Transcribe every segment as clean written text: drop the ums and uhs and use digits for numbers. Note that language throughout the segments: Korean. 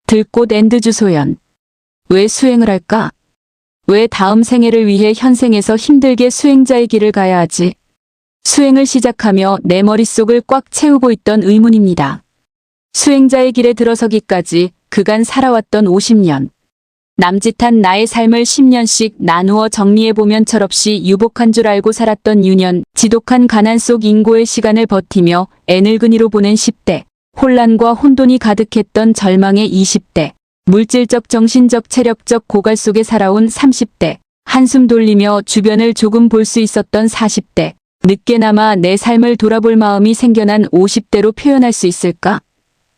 들꽃 앤드 주소연. 왜 수행을 할까? 왜 다음 생애를 위해 현생에서 힘들게 수행자의 길을 가야 하지? 수행을 시작하며 내 머릿속을 꽉 채우고 있던 의문입니다. 수행자의 길에 들어서기까지 그간 살아왔던 50년. 남짓한 나의 삶을 10년씩 나누어 정리해보면 철없이 유복한 줄 알고 살았던 유년, 지독한 가난 속 인고의 시간을 버티며 애늙은이로 보낸 10대, 혼란과 혼돈이 가득했던 절망의 20대, 물질적 정신적 체력적 고갈 속에 살아온 30대, 한숨 돌리며 주변을 조금 볼 수 있었던 40대, 늦게나마 내 삶을 돌아볼 마음이 생겨난 50대로 표현할 수 있을까?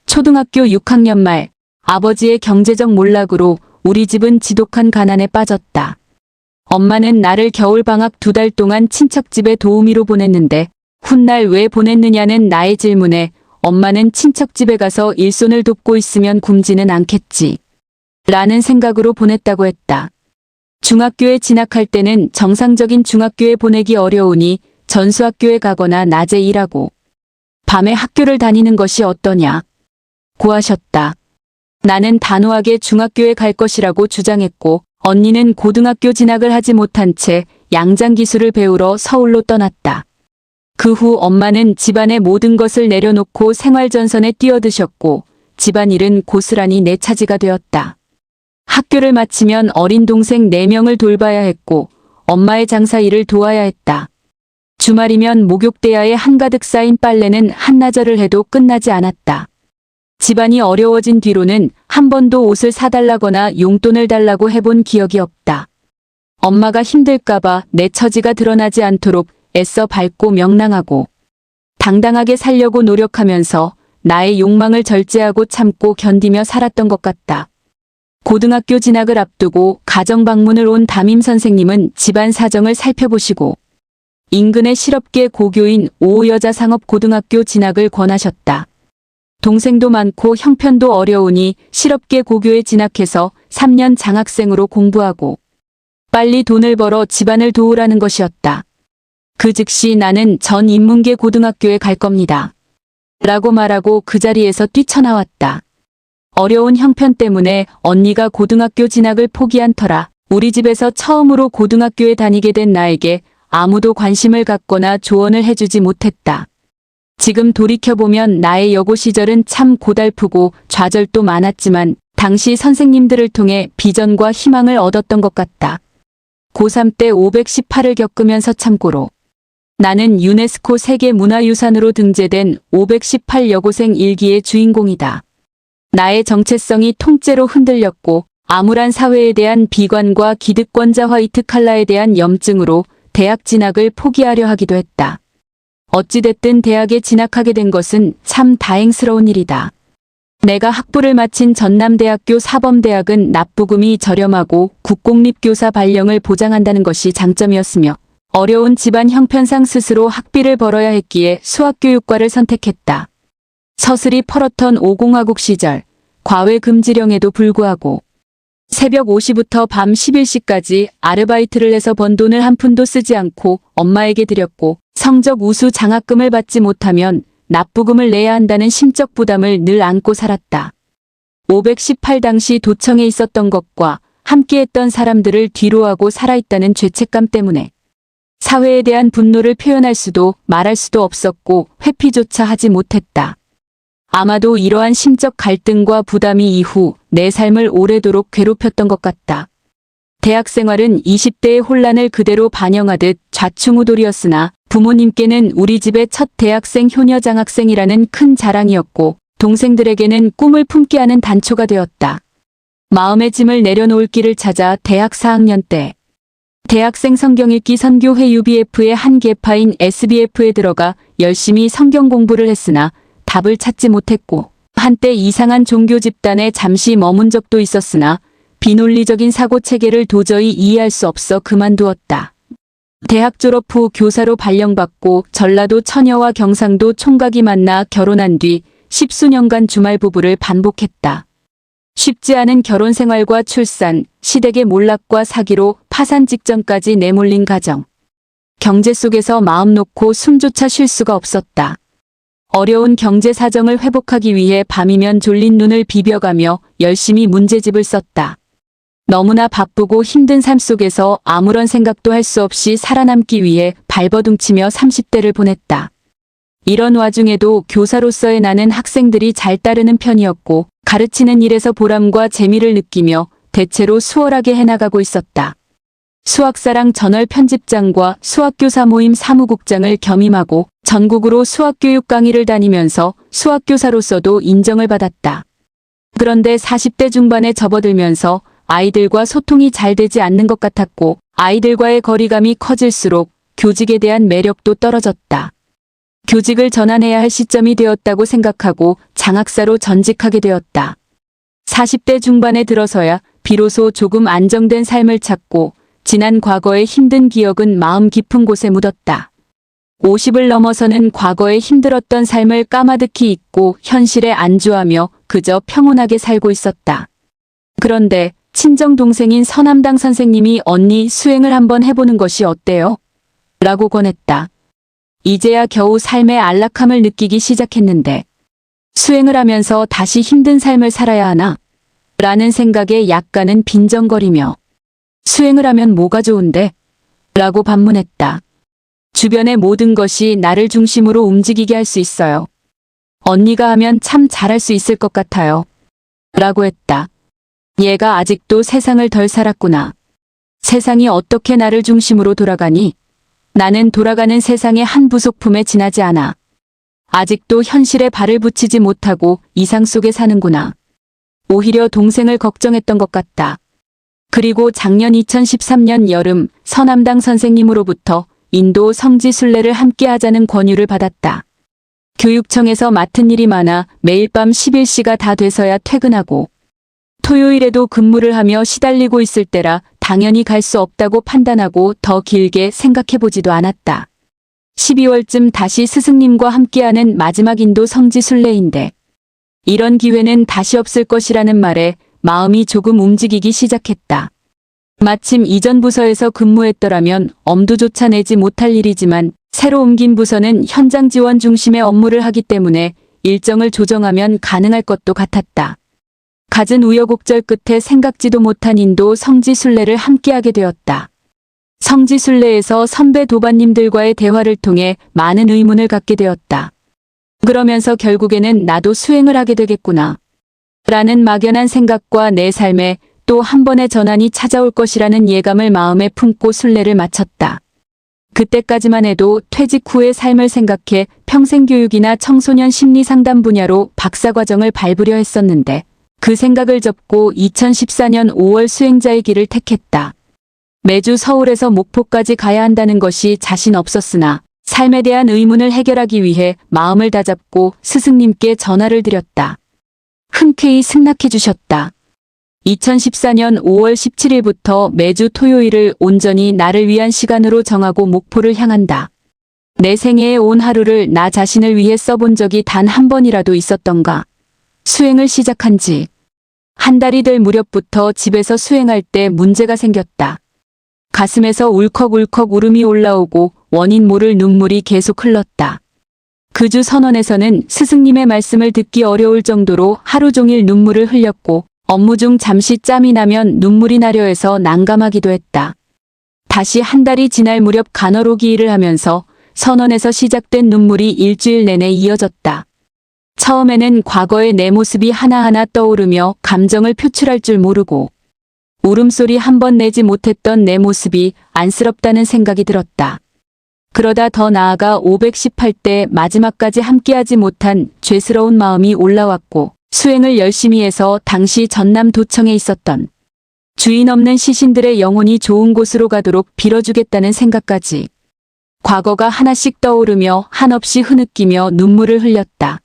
초등학교 6학년 말, 아버지의 경제적 몰락으로 우리 집은 지독한 가난에 빠졌다. 엄마는 나를 겨울방학 2달 동안 친척집에 도우미로 보냈는데 훗날 왜 보냈느냐는 나의 질문에 엄마는 친척집에 가서 일손을 돕고 있으면 굶지는 않겠지. 라는 생각으로 보냈다고 했다. 중학교에 진학할 때는 정상적인 중학교에 보내기 어려우니 전수학교에 가거나 낮에 일하고 밤에 학교를 다니는 것이 어떠냐 고 하셨다. 나는 단호하게 중학교에 갈 것이라고 주장했고 언니는 고등학교 진학을 하지 못한 채 양장기술을 배우러 서울로 떠났다. 그 후 엄마는 집안의 모든 것을 내려놓고 생활전선에 뛰어드셨고 집안일은 고스란히 내 차지가 되었다. 학교를 마치면 어린 동생 4명을 돌봐야 했고 엄마의 장사 일을 도와야 했다. 주말이면 목욕대야에 한가득 쌓인 빨래는 한나절을 해도 끝나지 않았다. 집안이 어려워진 뒤로는 한 번도 옷을 사달라거나 용돈을 달라고 해본 기억이 없다. 엄마가 힘들까봐 내 처지가 드러나지 않도록 애써 밝고 명랑하고 당당하게 살려고 노력하면서 나의 욕망을 절제하고 참고 견디며 살았던 것 같다. 고등학교 진학을 앞두고 가정 방문을 온 담임 선생님은 집안 사정을 살펴보시고 인근의 실업계 고교인 오여자상업고등학교 진학을 권하셨다. 동생도 많고 형편도 어려우니 실업계 고교에 진학해서 3년 장학생으로 공부하고 빨리 돈을 벌어 집안을 도우라는 것이었다. 그 즉시 나는 전 인문계 고등학교에 갈 겁니다. 라고 말하고 그 자리에서 뛰쳐나왔다. 어려운 형편 때문에 언니가 고등학교 진학을 포기한 터라 우리 집에서 처음으로 고등학교에 다니게 된 나에게 아무도 관심을 갖거나 조언을 해주지 못했다. 지금 돌이켜보면 나의 여고 시절은 참 고달프고 좌절도 많았지만 당시 선생님들을 통해 비전과 희망을 얻었던 것 같다. 고3 때 518을 겪으면서 참고로 나는 유네스코 세계문화유산으로 등재된 518 여고생 일기의 주인공이다. 나의 정체성이 통째로 흔들렸고 암울한 사회에 대한 비관과 기득권자 화이트 칼라에 대한 염증으로 대학 진학을 포기하려 하기도 했다. 어찌됐든 대학에 진학하게 된 것은 참 다행스러운 일이다. 내가 학부를 마친 전남대학교 사범대학은 납부금이 저렴하고 국공립교사 발령을 보장한다는 것이 장점이었으며 어려운 집안 형편상 스스로 학비를 벌어야 했기에 수학교육과를 선택했다. 서슬이 펄었던 5공화국 시절 과외 금지령에도 불구하고 새벽 5시부터 밤 11시까지 아르바이트를 해서 번 돈을 한 푼도 쓰지 않고 엄마에게 드렸고 성적 우수 장학금을 받지 못하면 납부금을 내야 한다는 심적 부담을 늘 안고 살았다. 518 당시 도청에 있었던 것과 함께했던 사람들을 뒤로하고 살아있다는 죄책감 때문에 사회에 대한 분노를 표현할 수도 말할 수도 없었고 회피조차 하지 못했다. 아마도 이러한 심적 갈등과 부담이 이후 내 삶을 오래도록 괴롭혔던 것 같다. 대학 생활은 20대의 혼란을 그대로 반영하듯 좌충우돌이었으나 부모님께는 우리 집의 첫 대학생 효녀 장학생이라는 큰 자랑이었고 동생들에게는 꿈을 품게 하는 단초가 되었다. 마음의 짐을 내려놓을 길을 찾아 대학 4학년 때 대학생 성경읽기 선교회 UBF의 한 계파인 SBF에 들어가 열심히 성경 공부를 했으나 답을 찾지 못했고 한때 이상한 종교 집단에 잠시 머문 적도 있었으나 비논리적인 사고체계를 도저히 이해할 수 없어 그만두었다. 대학 졸업 후 교사로 발령받고 전라도 처녀와 경상도 총각이 만나 결혼한 뒤 10수년간 주말 부부를 반복했다. 쉽지 않은 결혼 생활과 출산, 시댁의 몰락과 사기로 파산 직전까지 내몰린 가정. 경제 속에서 마음 놓고 숨조차 쉴 수가 없었다. 어려운 경제 사정을 회복하기 위해 밤이면 졸린 눈을 비벼가며 열심히 문제집을 썼다. 너무나 바쁘고 힘든 삶 속에서 아무런 생각도 할 수 없이 살아남기 위해 발버둥치며 30대를 보냈다. 이런 와중에도 교사로서의 나는 학생들이 잘 따르는 편이었고 가르치는 일에서 보람과 재미를 느끼며 대체로 수월하게 해나가고 있었다. 수학사랑 저널 편집장과 수학교사 모임 사무국장을 겸임하고 전국으로 수학교육 강의를 다니면서 수학교사로서도 인정을 받았다. 그런데 40대 중반에 접어들면서 아이들과 소통이 잘 되지 않는 것 같았고 아이들과의 거리감이 커질수록 교직에 대한 매력도 떨어졌다. 교직을 전환해야 할 시점이 되었다고 생각하고 장학사로 전직하게 되었다. 40대 중반에 들어서야 비로소 조금 안정된 삶을 찾고 지난 과거의 힘든 기억은 마음 깊은 곳에 묻었다. 50을 넘어서는 과거에 힘들었던 삶을 까마득히 잊고 현실에 안주하며 그저 평온하게 살고 있었다. 그런데 친정 동생인 서남당 선생님이 언니 수행을 한번 해보는 것이 어때요? 라고 권했다. 이제야 겨우 삶의 안락함을 느끼기 시작했는데 수행을 하면서 다시 힘든 삶을 살아야 하나? 라는 생각에 약간은 빈정거리며 수행을 하면 뭐가 좋은데? 라고 반문했다. 주변의 모든 것이 나를 중심으로 움직이게 할 수 있어요. 언니가 하면 참 잘할 수 있을 것 같아요. 라고 했다. 얘가 아직도 세상을 덜 살았구나. 세상이 어떻게 나를 중심으로 돌아가니? 나는 돌아가는 세상의 한 부속품에 지나지 않아. 아직도 현실에 발을 붙이지 못하고 이상 속에 사는구나. 오히려 동생을 걱정했던 것 같다. 그리고 작년 2013년 여름 서남당 선생님으로부터 인도 성지순례를 함께 하자는 권유를 받았다. 교육청에서 맡은 일이 많아 매일 밤 11시가 다 돼서야 퇴근하고 토요일에도 근무를 하며 시달리고 있을 때라 당연히 갈 수 없다고 판단하고 더 길게 생각해보지도 않았다. 12월쯤 다시 스승님과 함께하는 마지막 인도 성지순례인데 이런 기회는 다시 없을 것이라는 말에 마음이 조금 움직이기 시작했다. 마침 이전 부서에서 근무했더라면 엄두조차 내지 못할 일이지만 새로 옮긴 부서는 현장 지원 중심의 업무를 하기 때문에 일정을 조정하면 가능할 것도 같았다. 갖은 우여곡절 끝에 생각지도 못한 인도 성지순례를 함께하게 되었다. 성지순례에서 선배 도반님들과의 대화를 통해 많은 의문을 갖게 되었다. 그러면서 결국에는 나도 수행을 하게 되겠구나. 라는 막연한 생각과 내 삶에 또 한 번의 전환이 찾아올 것이라는 예감을 마음에 품고 순례를 마쳤다. 그때까지만 해도 퇴직 후의 삶을 생각해 평생교육이나 청소년 심리상담 분야로 박사과정을 밟으려 했었는데 그 생각을 접고 2014년 5월 수행자의 길을 택했다. 매주 서울에서 목포까지 가야 한다는 것이 자신 없었으나 삶에 대한 의문을 해결하기 위해 마음을 다잡고 스승님께 전화를 드렸다. 흔쾌히 승낙해 주셨다. 2014년 5월 17일부터 매주 토요일을 온전히 나를 위한 시간으로 정하고 목포를 향한다. 내 생애의 온 하루를 나 자신을 위해 써본 적이 단 한 번이라도 있었던가. 수행을 시작한 지 한 달이 될 무렵부터 집에서 수행할 때 문제가 생겼다. 가슴에서 울컥울컥 울음이 올라오고 원인 모를 눈물이 계속 흘렀다. 그 주 선언에서는 스승님의 말씀을 듣기 어려울 정도로 하루 종일 눈물을 흘렸고 업무 중 잠시 짬이 나면 눈물이 나려 해서 난감하기도 했다. 다시 한 달이 지날 무렵 간호로기 일을 하면서 선언에서 시작된 눈물이 일주일 내내 이어졌다. 처음에는 과거의 내 모습이 하나하나 떠오르며 감정을 표출할 줄 모르고 울음소리 한 번 내지 못했던 내 모습이 안쓰럽다는 생각이 들었다. 그러다 더 나아가 518대 마지막까지 함께하지 못한 죄스러운 마음이 올라왔고 수행을 열심히 해서 당시 전남 도청에 있었던 주인 없는 시신들의 영혼이 좋은 곳으로 가도록 빌어주겠다는 생각까지 과거가 하나씩 떠오르며 한없이 흐느끼며 눈물을 흘렸다.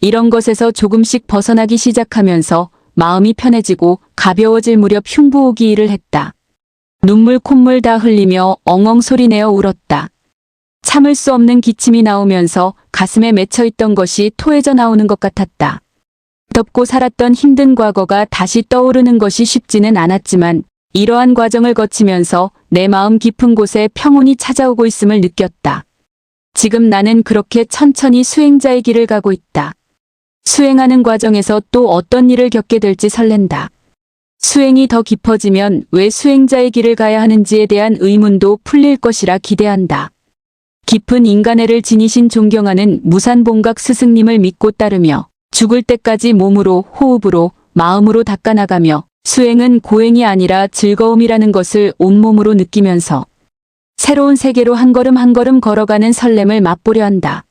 이런 것에서 조금씩 벗어나기 시작하면서 마음이 편해지고 가벼워질 무렵 흉부호기일을 했다. 눈물 콧물 다 흘리며 엉엉 소리내어 울었다. 참을 수 없는 기침이 나오면서 가슴에 맺혀있던 것이 토해져 나오는 것 같았다. 덮고 살았던 힘든 과거가 다시 떠오르는 것이 쉽지는 않았지만 이러한 과정을 거치면서 내 마음 깊은 곳에 평온이 찾아오고 있음을 느꼈다. 지금 나는 그렇게 천천히 수행자의 길을 가고 있다. 수행하는 과정에서 또 어떤 일을 겪게 될지 설렌다. 수행이 더 깊어지면 왜 수행자의 길을 가야 하는지에 대한 의문도 풀릴 것이라 기대한다. 깊은 인간애를 지니신 존경하는 무산봉각 스승님을 믿고 따르며 죽을 때까지 몸으로, 호흡으로, 마음으로 닦아나가며 수행은 고행이 아니라 즐거움이라는 것을 온몸으로 느끼면서 새로운 세계로 한 걸음 한 걸음 걸어가는 설렘을 맛보려 한다.